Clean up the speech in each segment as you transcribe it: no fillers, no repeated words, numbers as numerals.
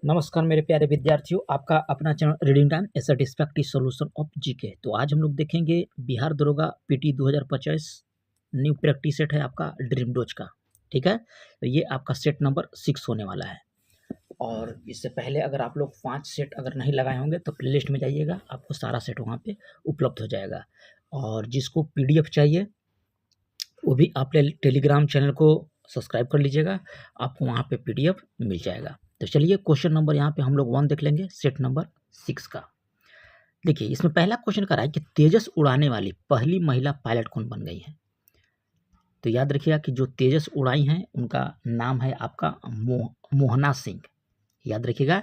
नमस्कार मेरे प्यारे विद्यार्थियों, आपका अपना channel reading time A satisfactory solution of GK. तो आज हम लोग देखेंगे बिहार दरोगा पीटी 2025 न्यू प्रैक्टिस सेट है आपका ड्रीम डोज का। ठीक है, तो ये आपका सेट नंबर 6 होने वाला है। और इससे पहले अगर आप लोग 5 सेट अगर नहीं लगाए होंगे तो प्लेलिस्ट में जाइएगा, आपको सारा सेट वहाँ पे उपलब्ध हो जाएगा। और जिसको पीडीएफ चाहिए वो भी आप टेलीग्राम चैनल को सब्सक्राइब कर लीजिएगा, आपको वहाँ पे पीडीएफ मिल जाएगा। तो चलिए क्वेश्चन नंबर यहाँ पे हम लोग 1 देख लेंगे सेट नंबर 6 का। देखिए इसमें पहला क्वेश्चन कर रहा है कि तेजस उड़ाने वाली पहली महिला पायलट कौन बन गई है। तो याद रखिएगा कि जो तेजस उड़ाई हैं उनका नाम है आपका मोहना सिंह। याद रखिएगा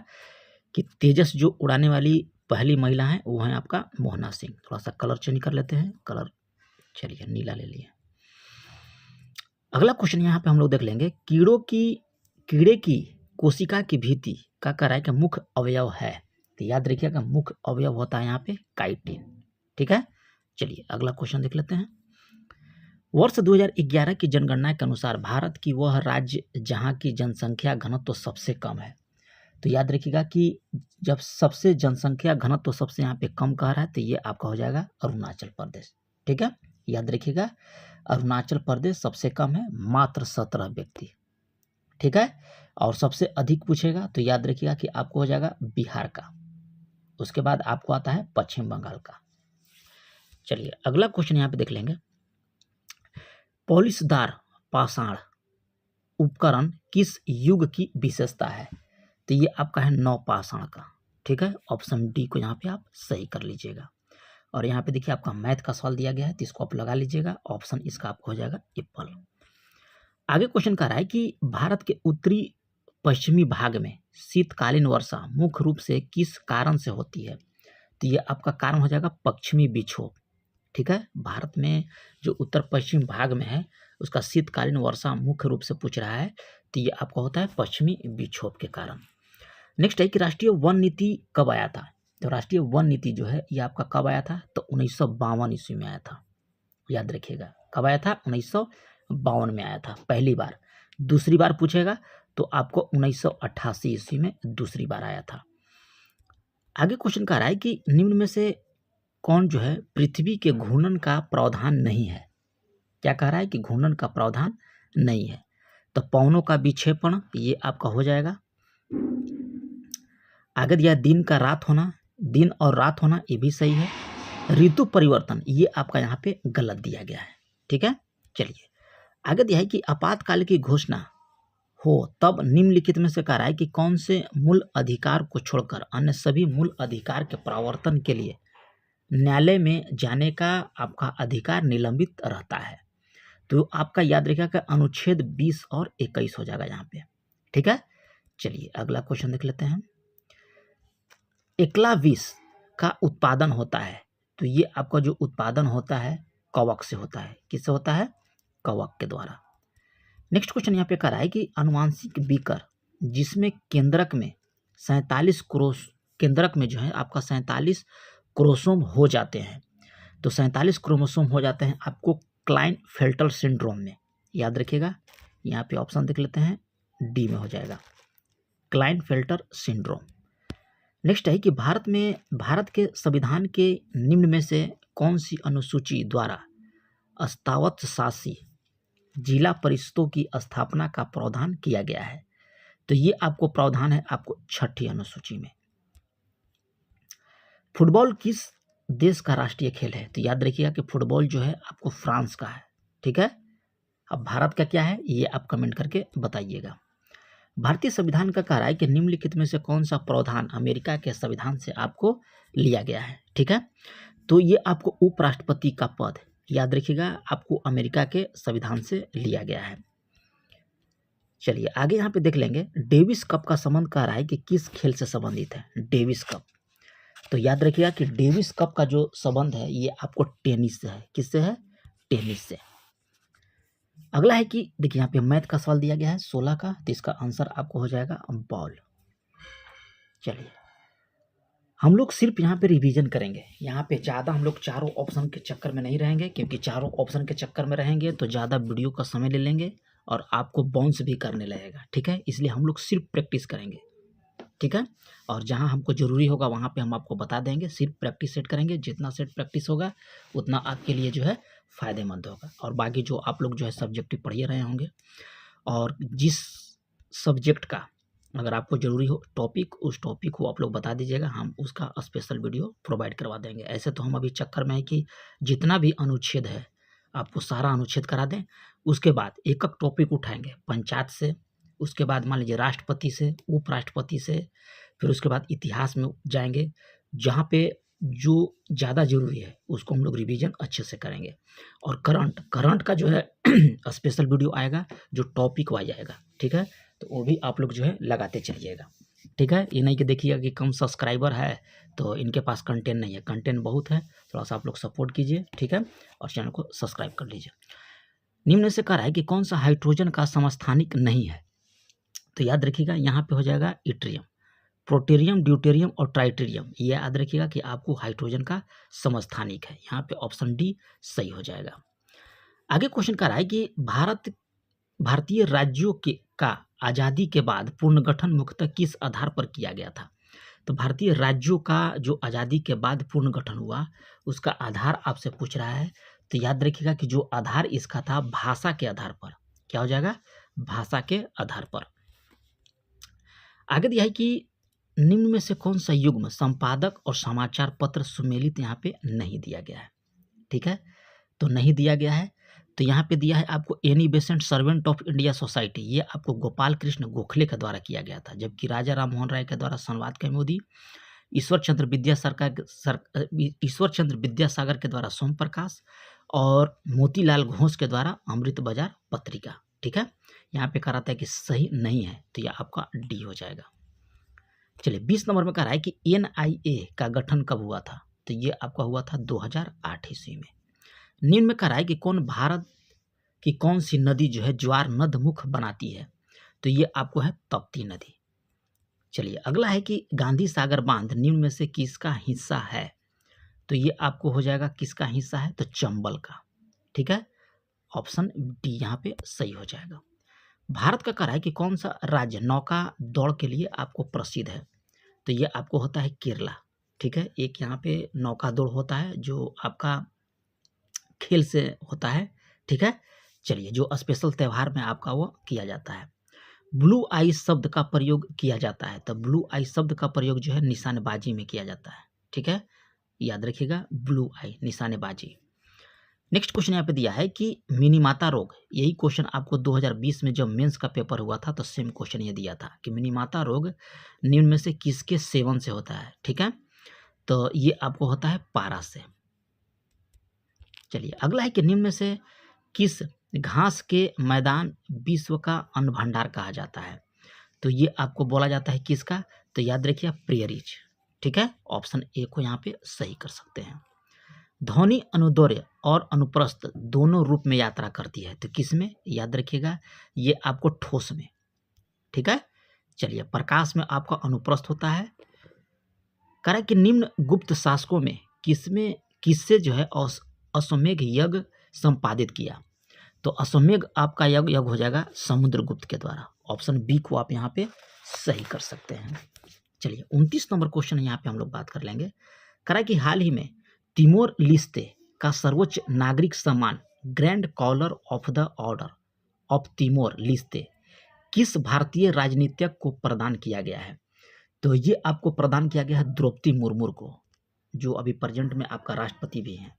कि तेजस जो उड़ाने वाली पहली महिला है वो है आपका मोहना सिंह। थोड़ा सा कलर चेंज कर लेते हैं, कलर चलिए नीला ले लिए। अगला क्वेश्चन यहाँ पे हम लोग देख लेंगे, कीड़े की कोशिका की भित्ति का कराई का मुख्य अवयव है। तो याद रखिएगा मुख्य अवयव होता है यहाँ पे काइटिन। ठीक है, चलिए अगला क्वेश्चन देख लेते हैं। वर्ष 2011 की जनगणना के अनुसार भारत की वह राज्य जहाँ की जनसंख्या घनत्व तो सबसे कम है। तो याद रखिएगा कि जब सबसे जनसंख्या घनत्व तो सबसे यहाँ पे कम कह रहा है तो ये आपका हो जाएगा अरुणाचल प्रदेश। ठीक है, याद रखिएगा अरुणाचल प्रदेश सबसे कम है, मात्र 17 व्यक्ति। ठीक है, और सबसे अधिक पूछेगा तो याद रखिएगा कि आपको हो जाएगा बिहार का, उसके बाद आपको आता है पश्चिम बंगाल का। चलिए अगला क्वेश्चन यहाँ पे देख लेंगे, पॉलिशदार पाषाण उपकरण किस युग की विशेषता है। तो ये आपका है नवपाषाण का। ठीक है, ऑप्शन डी को यहाँ पे आप सही कर लीजिएगा। और यहाँ पे देखिए आपका मैथ का सवाल दिया गया है तो इसको आप लगा लीजिएगा, ऑप्शन इसका आपको हो जाएगा एप्पल। आगे क्वेश्चन कह रहा है कि भारत के उत्तरी पश्चिमी भाग में शीतकालीन वर्षा मुख्य रूप से किस कारण से होती है। तो ये आपका कारण हो जाएगा पश्चिमी विक्षोभ। ठीक है, भारत में जो उत्तर पश्चिम भाग में है उसका शीतकालीन वर्षा मुख्य रूप से पूछ रहा है तो ये आपका होता है पश्चिमी विक्षोभ के कारण। नेक्स्ट है कि राष्ट्रीय वन नीति कब आया था। तो राष्ट्रीय वन नीति जो है ये आपका कब आया था, तो 1952 ईस्वी में आया था। याद रखिएगा कब आया था, 1952 में आया था पहली बार। दूसरी बार पूछेगा तो आपको 1988 ईस्वी में दूसरी बार आया था। आगे क्वेश्चन कह रहा है कि निम्न में से कौन जो है पृथ्वी के घूर्णन का प्रावधान नहीं है। क्या कह रहा है कि घूर्णन का प्रावधान नहीं है। तो पवनों का विक्षेपण ये आपका हो जाएगा। आगे दिया दिन का रात होना, दिन और रात होना ये भी सही है। ऋतु परिवर्तन ये आपका यहाँ पे गलत दिया गया है। ठीक है, चलिए आगे दिया है कि आपातकाल की घोषणा हो तब निम्नलिखित में से कह रहा है कि कौन से मूल अधिकार को छोड़कर अन्य सभी मूल अधिकार के प्रवर्तन के लिए न्यायालय में जाने का आपका अधिकार निलंबित रहता है। तो आपका याद रखिएगा अनुच्छेद 20 और 21 हो जाएगा यहाँ पे। ठीक है, चलिए अगला क्वेश्चन देख लेते हैं। एकला विष का उत्पादन होता है। तो ये आपका जो उत्पादन होता है कवक से होता है। किससे होता है, कवक के द्वारा। नेक्स्ट क्वेश्चन यहाँ पे कर रहा है कि अनुवांशिक विकर जिसमें केंद्रक में 47 क्रोस केंद्रक में जो है आपका 47 क्रोमोसोम हो जाते हैं। तो 47 क्रोमोसोम हो जाते हैं आपको क्लाइनफेल्टर सिंड्रोम में। याद रखिएगा यहाँ पे ऑप्शन देख लेते हैं, डी में हो जाएगा क्लाइनफेल्टर सिंड्रोम। नेक्स्ट है कि भारत के संविधान के निम्न में से कौन सी अनुसूची द्वारा स्थावत शासी जिला परिषदों की स्थापना का प्रावधान किया गया है। तो ये आपको प्रावधान है आपको 6ठी अनुसूची में। फुटबॉल किस देश का राष्ट्रीय खेल है। तो याद रखिएगा कि फुटबॉल जो है आपको फ्रांस का है। ठीक है, अब भारत का क्या है ये आप कमेंट करके बताइएगा। भारतीय संविधान का कह रहा है कि निम्नलिखित में से कौन सा प्रावधान अमेरिका के संविधान से आपको लिया गया है। ठीक है, तो ये आपको उपराष्ट्रपति का पद याद रखिएगा आपको अमेरिका के संविधान से लिया गया है। चलिए आगे यहाँ पे देख लेंगे, डेविस कप का संबंध कह रहा है कि किस खेल से संबंधित है। डेविस कप, तो याद रखिएगा कि डेविस कप का जो संबंध है ये आपको टेनिस से है। किससे है, टेनिस से। अगला है कि देखिए यहाँ पे मैथ का सवाल दिया गया है 16 का, तो इसका आंसर आपको हो जाएगा बॉल। चलिए हम लोग सिर्फ यहाँ पे रिवीजन करेंगे, यहाँ पे ज़्यादा हम लोग चारों ऑप्शन के चक्कर में नहीं रहेंगे, क्योंकि चारों ऑप्शन के चक्कर में रहेंगे तो ज़्यादा वीडियो का समय ले लेंगे और आपको बाउंस भी करने लगेगा। ठीक है, इसलिए हम लोग सिर्फ प्रैक्टिस करेंगे। ठीक है। और जहाँ हमको ज़रूरी होगा वहाँ पे हम आपको बता देंगे, सिर्फ प्रैक्टिस सेट करेंगे, जितना सेट प्रैक्टिस होगा उतना आपके लिए जो है फ़ायदेमंद होगा। और बाकी जो आप लोग जो है सब्जेक्टिव पढ़ ही रहे होंगे, और जिस सब्जेक्ट का अगर आपको ज़रूरी हो टॉपिक, उस टॉपिक को आप लोग बता दीजिएगा, हम उसका स्पेशल वीडियो प्रोवाइड करवा देंगे। ऐसे तो हम अभी चक्कर में है कि जितना भी अनुच्छेद है आपको सारा अनुच्छेद करा दें, उसके बाद एक-एक टॉपिक उठाएँगे पंचायत से, उसके बाद मान लीजिए राष्ट्रपति से, उपराष्ट्रपति से, फिर उसके बाद इतिहास में जाएँगे, जहाँ पे जो ज़्यादा ज़रूरी है उसको हम लोग रिवीजन अच्छे से करेंगे। और करंट का जो है स्पेशल वीडियो आएगा जो टॉपिक वाइज आएगा, ठीक है। तो वो भी आप लोग जो है लगाते चलिएगा, ठीक है। ये नहीं कि देखिएगा कि कम सब्सक्राइबर है तो इनके पास कंटेंट नहीं है, कंटेंट बहुत है, थोड़ा सा आप लोग सपोर्ट कीजिए, ठीक है। और चैनल को सब्सक्राइब कर लीजिए। निम्न से कह रहा है कि कौन सा हाइड्रोजन का समस्थानिक नहीं है, तो याद रखिएगा यहाँ पे हो जाएगा इट्रियम, प्रोटेरियम, ड्यूटेरियम और ट्राइटेरियम। ये याद रखिएगा कि आपको हाइड्रोजन का समस्थानिक है, यहाँ पे ऑप्शन डी सही हो जाएगा। आगे क्वेश्चन कर रहा है कि भारतीय राज्यों का आज़ादी के बाद पुनर्गठन मुख्यतः किस आधार पर किया गया था। तो भारतीय राज्यों का जो आज़ादी के बाद पुनर्गठन हुआ उसका आधार आपसे पूछ रहा है, तो याद रखिएगा कि जो आधार इसका था भाषा के आधार पर, क्या हो जाएगा, भाषा के आधार पर। आगे दिया है कि निम्न में से कौन सा युग्म संपादक और समाचार पत्र सुमेलित यहाँ पे नहीं दिया गया है, ठीक है। तो नहीं दिया गया है, तो यहाँ पे दिया है आपको Annie Besant servant of India society, ये आपको गोपाल कृष्ण गोखले के द्वारा किया गया था, जबकि राजा राम मोहन राय के द्वारा संवाद कौमुदी, ईश्वर चंद्र विद्यासागर के द्वारा सोम प्रकाश और मोतीलाल घोष के द्वारा अमृत बाजार पत्रिका, ठीक है। यहाँ पे कह रहा था कि सही नहीं है, तो यह आपका डी हो जाएगा। चलिए 20 नंबर में कह रहा है कि NIA का गठन कब हुआ था, तो ये आपका हुआ था 2008 ईस्वी में। निम्न में कह रहा है कि भारत की कौन सी नदी जो है ज्वार नदमुख बनाती है, तो ये आपको है तप्ती नदी। चलिए अगला है कि गांधी सागर बांध निम्न में से किसका हिस्सा है, तो ये आपको हो जाएगा किसका हिस्सा है, तो चंबल का, ठीक है। ऑप्शन डी यहाँ पे सही हो जाएगा। भारत का कह रहा है कि कौन सा राज्य नौका दौड़ के लिए आपको प्रसिद्ध है, तो ये आपको होता है केरला, ठीक है। एक यहाँ पे नौका दौड़ होता है जो आपका खेल से होता है, ठीक है। चलिए जो स्पेशल त्यौहार में आपका वो किया जाता है। ब्लू आई शब्द का प्रयोग किया जाता है, तो ब्लू आई शब्द का प्रयोग जो है निशानेबाजी में किया जाता है, ठीक है। याद रखिएगा ब्लू आई निशानेबाजी। नेक्स्ट क्वेश्चन यहाँ पे दिया है कि मिनीमाता रोग, यही क्वेश्चन आपको 2020 में जब मेंस का पेपर हुआ था तो सेम क्वेश्चन ये दिया था कि मिनीमाता रोग निम्न में से किसके सेवन से होता है, ठीक है। तो ये आपको होता है पारा से। चलिए अगला है कि निम्न में से किस घास के मैदान विश्व का अन्न भंडार कहा जाता है, तो ये आपको बोला जाता है किसका, तो याद रखिए प्रेयरीज, ठीक है। ऑप्शन ए को यहाँ पे सही कर सकते हैं। ध्वनि अनुदैर्घ्य और अनुप्रस्थ दोनों रूप में यात्रा करती है, तो किस में, याद रखिएगा ये आपको ठोस में, ठीक है। चलिए प्रकाश में आपका अनुप्रस्थ होता है। कह रहा है कि निम्न गुप्त शासकों में किससे जो है अश्वमेध यज्ञ संपादित किया, तो अश्वमेध आपका यज्ञ हो जाएगा समुद्रगुप्त के द्वारा। ऑप्शन बी को आप यहाँ पे सही कर सकते हैं। चलिए 29 नंबर क्वेश्चन यहाँ पे हम लोग बात कर लेंगे। कह रहा है कि हाल ही में तिमोर लिस्ते का सर्वोच्च नागरिक सम्मान grand collar of the order of Timor Leste किस भारतीय राजनीतिज्ञ को प्रदान किया गया है, तो ये आपको प्रदान किया गया है द्रौपदी मुर्मू को, जो अभी प्रेजेंट में आपका राष्ट्रपति भी हैं।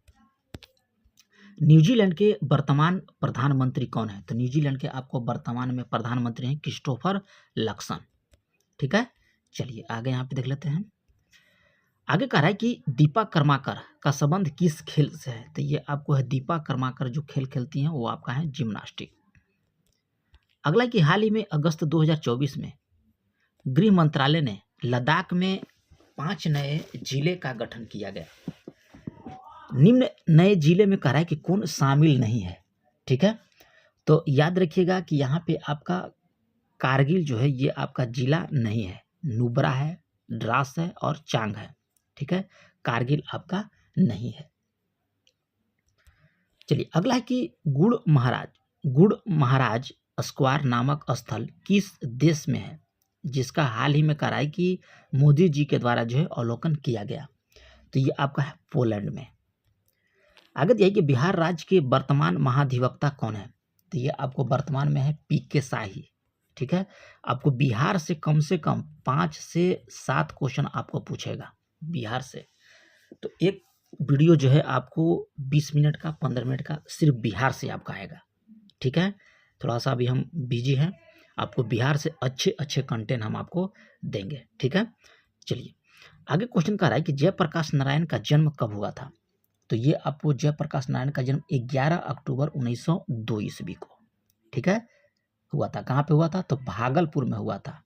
न्यूजीलैंड के वर्तमान प्रधानमंत्री कौन है, तो न्यूजीलैंड के आपको वर्तमान में प्रधानमंत्री हैं क्रिस्टोफर लक्सन, ठीक है। चलिए आगे यहाँ पे देख लेते हैं। आगे कह रहा है कि दीपा कर्माकर का संबंध किस खेल से है, तो ये आपको है दीपा कर्माकर जो खेल खेलती हैं वो आपका है जिम्नास्टिक। अगला कि हाल ही में अगस्त 2024 में गृह मंत्रालय ने लद्दाख में 5 नए जिले का गठन किया गया। निम्न नए जिले में कह रहा है कि कौन शामिल नहीं है, ठीक है। तो याद रखिएगा कि यहाँ पे आपका कारगिल जो है ये आपका जिला नहीं है, नुब्रा है, द्रास है और चांग है, ठीक है। कारगिल आपका नहीं है। चलिए अगला है कि गुड़ महाराज स्क्वायर नामक स्थल किस देश में है, जिसका हाल ही में कराई कि मोदी जी के द्वारा जो है अवलोकन किया गया, तो ये आपका है पोलैंड में। आगे दिया है कि बिहार राज्य के वर्तमान महाधिवक्ता कौन है, तो ये आपको वर्तमान में है पीके शाही। ठीक है, आपको बिहार से कम 5 से 7 क्वेश्चन आपको पूछेगा बिहार से। तो एक वीडियो जो है आपको 20 मिनट का 15 मिनट का सिर्फ बिहार से आपका आएगा। ठीक है, थोड़ा सा अभी हम बिजी हैं, आपको बिहार से अच्छे अच्छे कंटेंट हम आपको देंगे। ठीक है, चलिए आगे क्वेश्चन कर रहा है कि जयप्रकाश नारायण का जन्म कब हुआ था, तो ये आपको जयप्रकाश नारायण का जन्म 11 अक्टूबर 1902 ईस्वी को, ठीक है, हुआ था। कहाँ पे हुआ था, तो भागलपुर में हुआ था,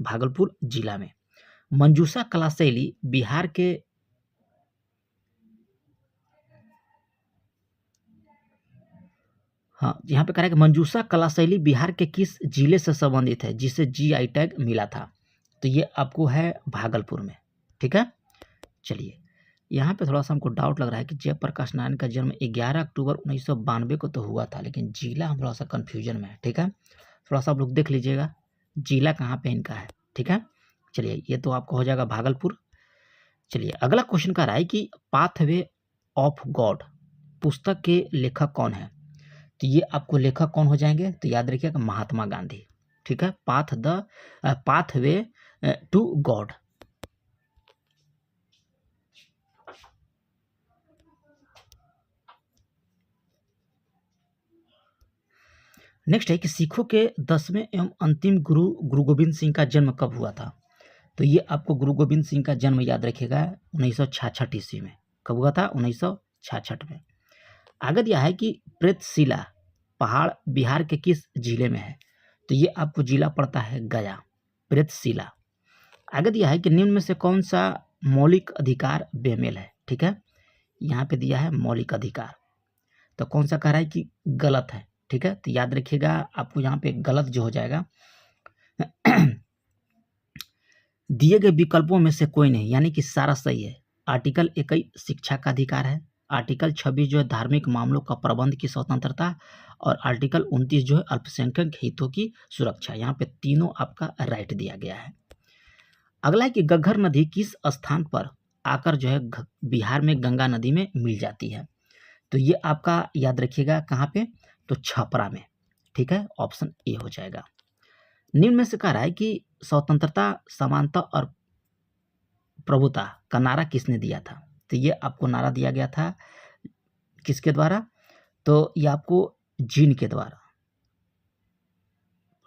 भागलपुर जिला में। मंजूषा कला शैली बिहार के हाँ, यहाँ पे कह रहा है कि मंजूषा कला शैली बिहार के किस जिले से संबंधित है जिसे जीआई टैग मिला था, तो ये आपको है भागलपुर में। ठीक है, चलिए यहाँ पे थोड़ा सा हमको डाउट लग रहा है कि जयप्रकाश नारायण का जन्म 11 अक्टूबर 1992 को तो हुआ था, लेकिन जिला हम थोड़ा सा कन्फ्यूजन में है। ठीक है, थोड़ा सा आप लोग देख लीजिएगा जिला कहाँ पे इनका है। ठीक है, चलिए ये तो आपको हो जाएगा भागलपुर। चलिए अगला क्वेश्चन का रहा है कि पाथवे ऑफ गॉड पुस्तक के लेखक कौन है, तो ये आपको लेखक कौन हो जाएंगे, तो याद रखिएगा महात्मा गांधी। ठीक है, पाथवे टू गॉड। नेक्स्ट है कि सिखों के 10वें एवं अंतिम गुरु गोविंद सिंह का जन्म कब हुआ था, तो ये आपको गुरु गोविंद सिंह का जन्म याद रखिएगा 1966 ईस्वी में। कब हुआ था, 1966 में। आगे दिया है कि प्रेतशिला पहाड़ बिहार के किस जिले में है, तो ये आपको जिला पड़ता है गया, प्रेतशिला। आगे दिया है कि निम्न में से कौन सा मौलिक अधिकार बेमेल है। ठीक है, यहाँ पे दिया है मौलिक अधिकार, तो कौन सा कह रहा है कि गलत है। ठीक है, तो याद रखिएगा आपको यहाँ पे गलत जो हो जाएगा दिए गए विकल्पों में से कोई नहीं, यानी कि सारा सही है। आर्टिकल 21 शिक्षा का अधिकार है, आर्टिकल 26 जो है धार्मिक मामलों का प्रबंध की स्वतंत्रता, और आर्टिकल 29 जो है अल्पसंख्यक हितों की सुरक्षा। यहाँ पे तीनों आपका राइट दिया गया है। अगला है कि घग्गर नदी किस स्थान पर आकर जो है बिहार में गंगा नदी में मिल जाती है, तो ये आपका याद रखिएगा कहाँ पे, तो छपरा में। ठीक है, ऑप्शन ए हो जाएगा। निम्न में से कह रहा है कि स्वतंत्रता, समानता और प्रभुता का नारा किसने दिया था, तो ये आपको नारा दिया गया था किसके द्वारा, तो ये आपको जीन के द्वारा,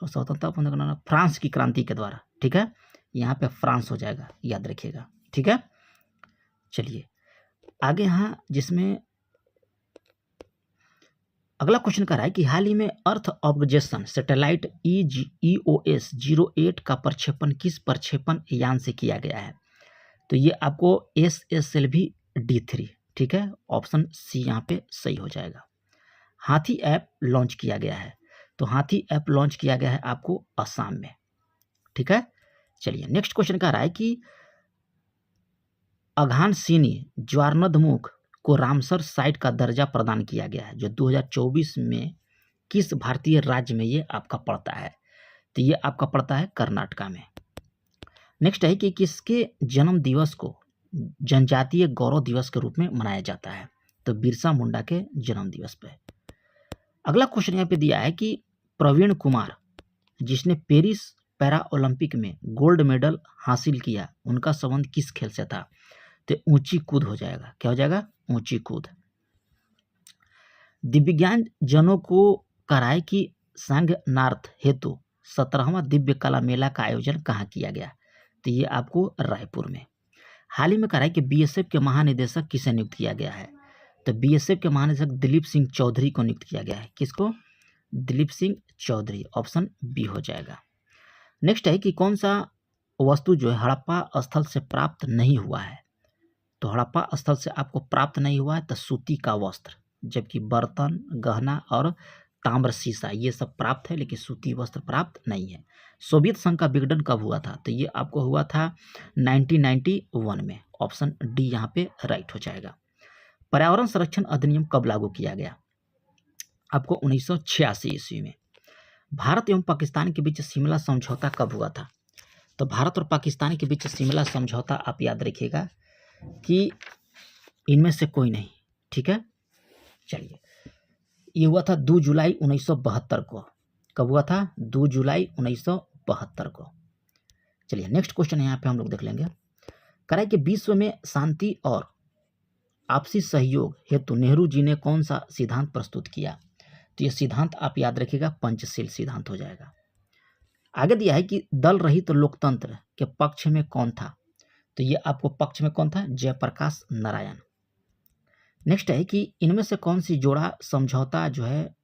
स्वतंत्रता का नारा फ्रांस की क्रांति के द्वारा। ठीक है, यहाँ पे फ्रांस हो जाएगा, याद रखिएगा। ठीक है, चलिए आगे यहाँ जिसमें अगला क्वेश्चन कर रहा है कि हाल ही में अर्थ ऑब्जर्वेशन सैटेलाइट EOS 08 का प्रक्षेपण किस प्रक्षेपण यान से किया गया है, तो ये आपको SSLV D3। ठीक है, ऑप्शन सी यहाँ पे सही हो जाएगा। हाथी ऐप लॉन्च किया गया है, तो हाथी ऐप लॉन्च किया गया है आपको असम में। ठीक है, चलिए नेक्स्ट क्वेश्चन कह रहा है कि अघानसिनी ज्वारनदमुख को रामसर साइट का दर्जा प्रदान किया गया है, जो 2024 में किस भारतीय राज्य में ये आपका पड़ता है, तो ये आपका पड़ता है कर्नाटका में। नेक्स्ट है कि किसके जन्म दिवस को जनजातीय गौरव दिवस के रूप में मनाया जाता है, तो बिरसा मुंडा के जन्म दिवस पे। अगला क्वेश्चन यहाँ पे दिया है कि प्रवीण कुमार जिसने पेरिस पैरा ओलंपिक में गोल्ड मेडल हासिल किया, उनका संबंध किस खेल से था, तो ऊंची कूद हो जाएगा। क्या हो जाएगा, ऊंची कूद। दिव्यांग जनों को कराए कि संघनार्थ हेतु 17वां दिव्य कला मेला का आयोजन कहाँ किया गया, तो ये आपको रायपुर में। हाल ही में कराए कि BSF के महानिदेशक किसे नियुक्त किया गया है, तो BSF के महानिदेशक दिलीप सिंह चौधरी को नियुक्त किया गया है। किसको, दिलीप सिंह चौधरी, ऑप्शन बी हो जाएगा। नेक्स्ट है कि कौन सा वस्तु जो है हड़प्पा स्थल से प्राप्त नहीं हुआ है, तो हड़प्पा स्थल से आपको प्राप्त नहीं हुआ है तो सूती का वस्त्र, जबकि बर्तन, गहना और ताम्र शीशा ये सब प्राप्त है, लेकिन सूती वस्त्र प्राप्त नहीं है। सोवियत संघ का विघटन कब हुआ था, तो ये आपको हुआ था 1991 में, ऑप्शन डी यहाँ पे राइट हो जाएगा। पर्यावरण संरक्षण अधिनियम कब लागू किया गया, आपको 1986 ईस्वी में। भारत एवं पाकिस्तान के बीच शिमला समझौता कब हुआ था? तो भारत और पाकिस्तान के बीच शिमला समझौता आप याद रखिएगा कि इनमें से कोई नहीं, ठीक है। चलिए, ये हुआ था 2 जुलाई 1972 को। कब हुआ था? 2 जुलाई 1972 को। चलिए, नेक्स्ट क्वेश्चन यहाँ पे हम लोग देख लेंगे। कराए कि विश्व में शांति और आपसी सहयोग हेतु नेहरू जी ने कौन सा सिद्धांत प्रस्तुत किया? तो ये सिद्धांत आप याद रखिएगा, पंचशील सिद्धांत हो जाएगा। आगे दिया है कि दल रहित तो लोकतंत्र के पक्ष में कौन था? तो ये आपको पक्ष में कौन था? जयप्रकाश नारायण। नेक्स्ट है कि इनमें से कौन सी जोड़ा समझौता जो है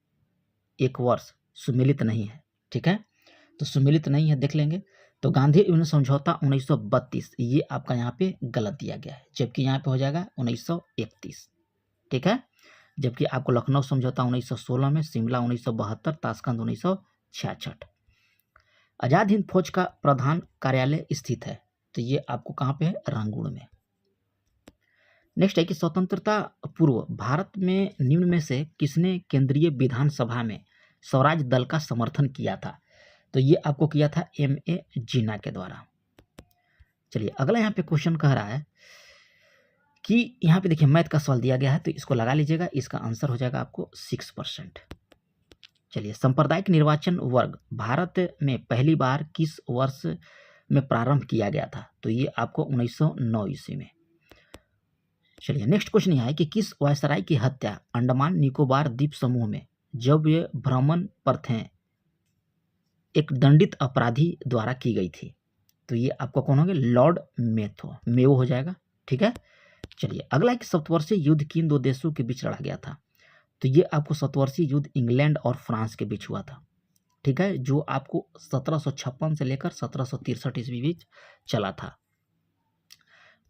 एक वर्ष सुमिलित नहीं है, ठीक है। तो सुमिलित नहीं है, देख लेंगे। तो गांधी यूनियन समझौता 1932, ये आपका यहाँ पे गलत दिया गया है, जबकि यहाँ पे हो जाएगा 1931, ठीक है। जबकि आपको लखनऊ समझौता 1916 में, शिमला 1972, ताशकंद 1966। आजाद हिंद फौज का प्रधान कार्यालय स्थित है, तो ये आपको कहाँ पे है? रंगून में। नेक्स्ट है कि स्वतंत्रता पूर्व भारत में निम्न में से किसने केंद्रीय विधानसभा में स्वराज दल का समर्थन किया था? तो ये आपको किया था M.A. जिन्ना के द्वारा। चलिए, अगला यहाँ पे क्वेश्चन कह रहा है कि यहाँ पे देखिए मैथ का सवाल दिया गया है, तो इसको लगा लीजिएगा। इसका आंसर हो जाएगा आपको 6%। चलिए, सांप्रदायिक निर्वाचन वर्ग भारत में पहली बार किस वर्ष में प्रारंभ किया गया था? तो ये आपको 1909 ईस्वी में। चलिए, नेक्स्ट क्वेश्चन यह है कि किस वायसराय की हत्या अंडमान निकोबार द्वीप समूह में जब वे भ्रमण पर थे एक दंडित अपराधी द्वारा की गई थी? तो ये आपको कौन होंगे? लॉर्ड मेयो हो जाएगा, ठीक है। चलिए, अगला एक सप्तवर्षीय युद्ध किन दो देशों के बीच लड़ा गया था? तो ये आपको सप्तवर्षीय युद्ध इंग्लैंड और फ्रांस के बीच हुआ था, ठीक है, जो आपको 1756 से लेकर 1763 ईस्वी बीच चला था।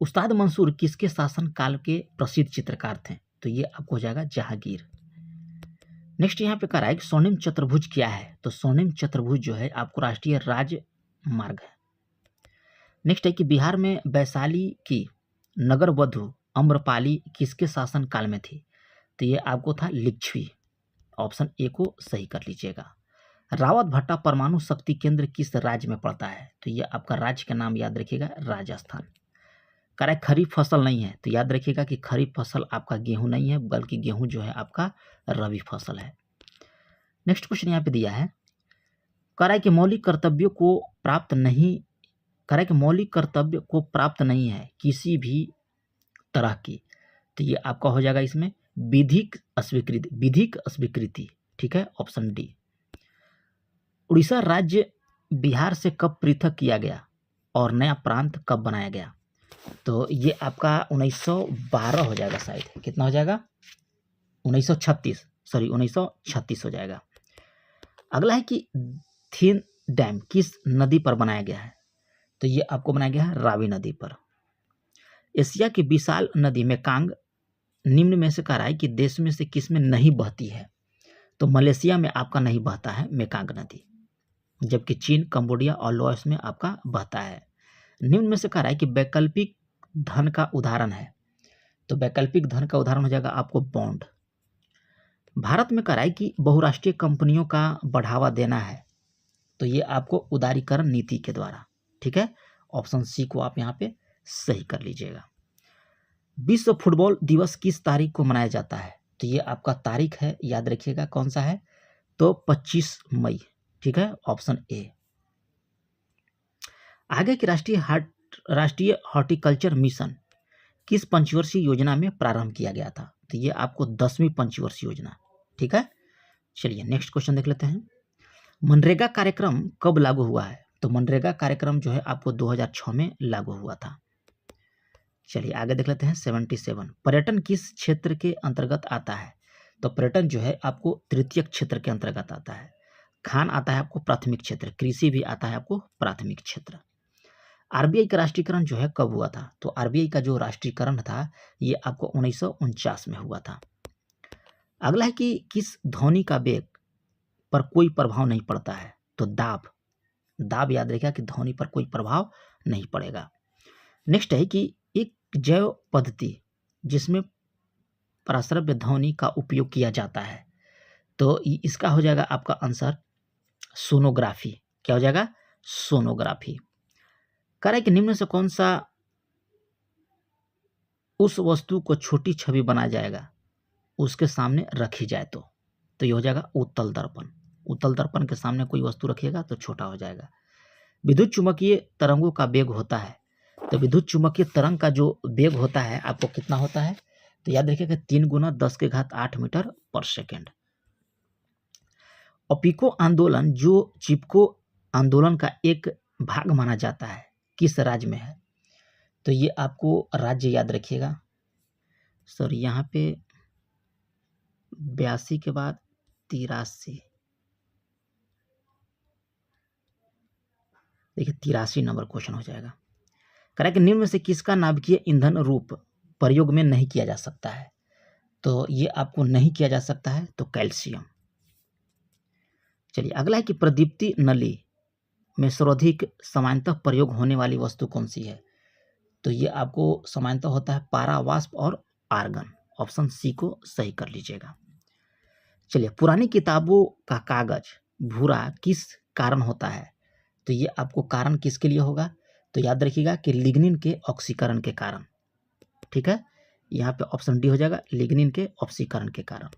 उस्ताद मंसूर किसके शासन काल के प्रसिद्ध चित्रकार थे? तो ये आपको हो जाएगा जहांगीर। नेक्स्ट यहाँ पे कह रहा है कि स्वर्णिम चतुर्भुज क्या है? तो स्वर्णिम चतुर्भुज जो है आपको राष्ट्रीय राजमार्ग है। नेक्स्ट है कि बिहार में वैशाली की नगर वधु अम्रपाली किसके शासन काल में थी? तो ये आपको था लिच्छवी। ऑप्शन ए को सही कर लीजिएगा। रावत भट्टा परमाणु शक्ति केंद्र किस राज्य में पड़ता है? तो ये आपका राज्य का नाम याद रखिएगा, राजस्थान। कह रहा है खरीफ फसल नहीं है, तो याद रखिएगा कि खरीफ फसल आपका गेहूं नहीं है, बल्कि गेहूं जो है आपका रबी फसल है। नेक्स्ट क्वेश्चन यहाँ पे दिया है, कह रहा है कि मौलिक कर्तव्यों को प्राप्त नहीं, कह रहा है कि मौलिक कर्तव्य को प्राप्त नहीं है किसी भी तरह की। तो ये आपका हो जाएगा इसमें विधिक अस्वीकृति, ठीक है, ऑप्शन डी। उड़ीसा राज्य बिहार से कब पृथक किया गया और नया प्रांत कब बनाया गया? तो ये आपका 1912 हो जाएगा शायद। कितना हो जाएगा? 1936 हो जाएगा। अगला है कि थीन डैम किस नदी पर बनाया गया है? तो ये आपको बनाया गया है रावी नदी पर। एशिया की विशाल नदी मेकांग निम्न में से कह रहा है कि देश में से किस में नहीं बहती है? तो मलेशिया में आपका नहीं बहता है मेकांग नदी, जबकि चीन, कंबोडिया और लाओस में आपका बहता है। निम्न में से कह रहा है कि वैकल्पिक धन का उदाहरण है, तो वैकल्पिक धन का उदाहरण हो जाएगा आपको बॉन्ड। भारत में कह रहा है कि बहुराष्ट्रीय कंपनियों का बढ़ावा देना है, तो ये आपको उदारीकरण नीति के द्वारा, ठीक है। ऑप्शन सी को आप यहाँ पे सही कर लीजिएगा। विश्व फुटबॉल दिवस किस तारीख को मनाया जाता है? तो ये आपका तारीख है, याद रखिएगा कौन सा है, तो 25 मई, ठीक है, ऑप्शन ए। आगे की राष्ट्रीय हॉर्टिकल्चर मिशन किस पंचवर्षीय योजना में प्रारंभ किया गया था? तो ये आपको 10वीं पंचवर्षीय योजना, ठीक है। चलिए, नेक्स्ट क्वेश्चन देख लेते हैं। मनरेगा कार्यक्रम कब लागू हुआ है? तो मनरेगा कार्यक्रम जो है आपको 2006 में लागू हुआ था। चलिए, आगे देख लेते हैं। 77 पर्यटन किस क्षेत्र के अंतर्गत आता है? तो पर्यटन जो है आपको तृतीयक क्षेत्र के अंतर्गत आता है। खान आता है आपको प्राथमिक क्षेत्र, कृषि भी आता है आपको प्राथमिक क्षेत्र। आरबीआई का राष्ट्रीयकरण जो है कब हुआ था? तो आरबीआई का जो राष्ट्रीयकरण था ये आपको 1949 में हुआ था। अगला है कि किस ध्वनि का वेग पर कोई प्रभाव नहीं पड़ता है? तो दाब याद रखिएगा कि ध्वनि पर कोई प्रभाव नहीं पड़ेगा। नेक्स्ट है कि एक जैव पद्धति जिसमें प्राश्रव्य ध्वनि का उपयोग किया जाता है, तो इसका हो जाएगा आपका आंसर सोनोग्राफी। क्या हो जाएगा? सोनोग्राफी। कह रहा है कि निम्न से कौन सा उस वस्तु को छोटी छवि बनाया जाएगा उसके सामने रखी जाए तो ये हो जाएगा उत्तल दर्पण। उत्तल दर्पण के सामने कोई वस्तु रखिएगा तो छोटा हो जाएगा। विद्युत चुम्बकीय तरंगों का वेग होता है, तो विद्युत चुम्बकीय तरंग का जो वेग होता है आपको कितना होता है? तो याद रखिएगा 3 × 10⁸ मीटर पर सेकेंड। ओपिको आंदोलन जो चिपको आंदोलन का एक भाग माना जाता है किस राज्य में है? तो ये आपको राज्य याद रखिएगा। सर यहाँ पे 82 के बाद 83, देखिए 83 नंबर क्वेश्चन हो जाएगा। कह रहा है कि निम्न में से किसका नाभिकीय ईंधन रूप प्रयोग में नहीं किया जा सकता है? तो ये आपको नहीं किया जा सकता है तो कैल्शियम। चलिए अगला है कि प्रदीप्ति नली में सर्वाधिक सामान्यतः प्रयोग होने वाली वस्तु कौन सी है? तो ये आपको सामान्यतः होता है पारा वाष्प और आर्गन। ऑप्शन सी को सही कर लीजिएगा। चलिए पुरानी किताबों का कागज भूरा किस कारण होता है? तो ये आपको कारण किसके लिए होगा? तो याद रखिएगा कि लिग्निन के ऑक्सीकरण के कारण। ठीक है, यहाँ पे ऑप्शन डी हो जाएगा, लिग्निन के ऑक्सीकरण के कारण।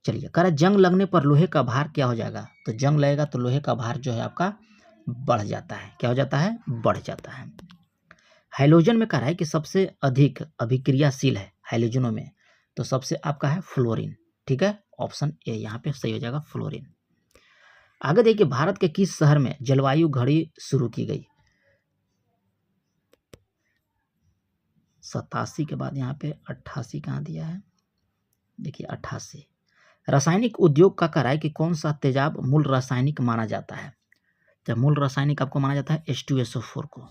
चलिए कह रहा है जंग लगने पर लोहे का भार क्या हो जाएगा? तो जंग लगेगा तो लोहे का भार जो है आपका बढ़ जाता है। क्या हो जाता है? बढ़ जाता है। हाइड्रोजन में कह रहा है कि सबसे अधिक अभिक्रियाशील है हाइड्रोजनों में, तो सबसे आपका है फ्लोरीन। ठीक है, ऑप्शन ए यहाँ पे सही हो जाएगा, फ्लोरीन। आगे देखिए भारत के किस शहर में जलवायु घड़ी शुरू की गई? 87 के बाद यहाँ पे 88 कहाँ दिया है? देखिए 88। रासायनिक उद्योग का कह रहा है कि कौन सा तेजाब मूल रासायनिक माना जाता है? तो मूल रासायनिक आपको माना जाता है H2SO4 को।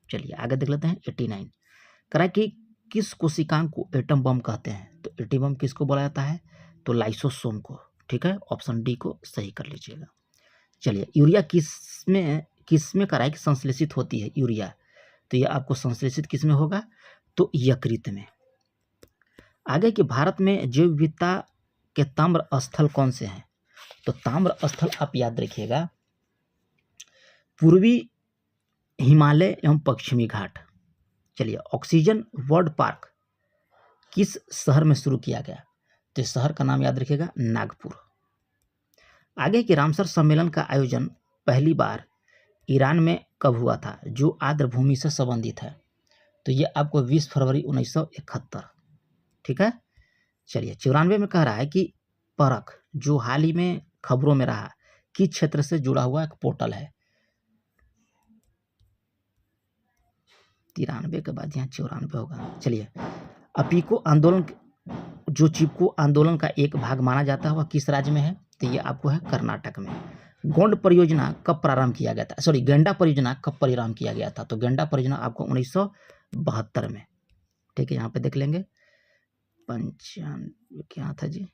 चलिए आगे देख लेते हैं 89। कह रहा है कि किस कोशिकांग को एटम बम कहते हैं? तो एटम बम किसको बोला जाता है? तो लाइसोसोम को। ठीक है, ऑप्शन डी को सही कर लीजिएगा। चलिए यूरिया किसमें कह रहा है कि संश्लेषित होती है यूरिया? तो ये आपको संश्लेषित किस में होगा? तो यकृत में। आगे कि भारत में जैव विविधता के ताम्र स्थल कौन से हैं? तो ताम्र स्थल आप याद रखिएगा पूर्वी हिमालय एवं पश्चिमी घाट। चलिए ऑक्सीजन वर्ल्ड पार्क किस शहर में शुरू किया गया? तो इस शहर का नाम याद रखिएगा नागपुर। आगे कि रामसर सम्मेलन का आयोजन पहली बार ईरान में कब हुआ था जो आर्द्र भूमि से संबंधित है? तो ये आपको 20 फरवरी 1971। ठीक है, चलिए 94 में कह रहा है कि परख जो हाल ही में खबरों में रहा किस क्षेत्र से जुड़ा हुआ एक पोर्टल है? 93 के बाद यहाँ 94 होगा। चलिए अपीको आंदोलन जो चिपको आंदोलन का एक भाग माना जाता है वह किस राज्य में है? तो ये आपको है कर्नाटक में। गोंड परियोजना कब प्रारंभ किया गया था? सॉरी, गेंडा परियोजना कब प्रारंभ किया गया था? तो गेंडा परियोजना आपको 1972 में। ठीक है, यहाँ पे देख लेंगे 95 क्या था जी,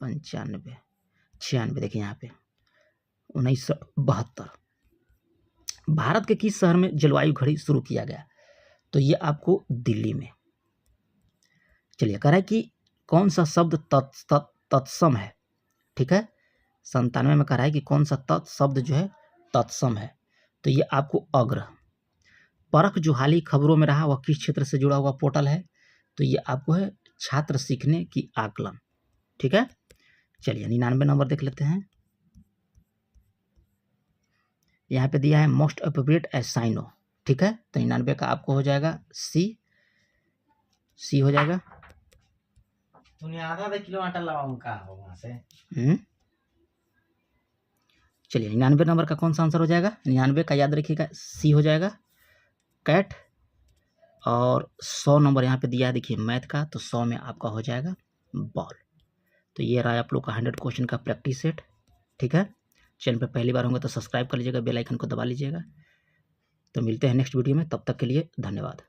95 96 देखिए यहाँ पे 1972। भारत के किस शहर में जलवायु घड़ी शुरू किया गया? तो ये आपको दिल्ली में। चलिए कह रहा है कि कौन सा शब्द तत्सम है? ठीक है, 97 में कह रहा है कि कौन सा शब्द जो है तत्सम है? तो ये आपको अग्र। परख जो हाल ही खबरों में रहा वह किस क्षेत्र से जुड़ा हुआ पोर्टल है? तो ये आपको है छात्र सीखने की आकलन। ठीक है, चलिए 99 नंबर देख लेते हैं। यहाँ पे दिया है मोस्ट अप्रोप्रिएट एज साइनो। ठीक है, तो 99 का आपको हो जाएगा सी हो जाएगा। तूने आधा किलो आटा लगाऊं का हो वहां से। चलिए 99 नंबर का कौन सा आंसर हो जाएगा? 99 का याद रखिएगा सी हो जाएगा, कैट। और 100 नंबर यहाँ पे दिया है देखिए मैथ का, तो 100 में आपका हो जाएगा बॉल। तो ये रहा आप लोग का 100 क्वेश्चन का प्रैक्टिस सेट। ठीक है, चैनल पे पहली बार होंगे तो सब्सक्राइब कर लीजिएगा, बेल आइकन को दबा लीजिएगा। तो मिलते हैं नेक्स्ट वीडियो में, तब तक के लिए धन्यवाद।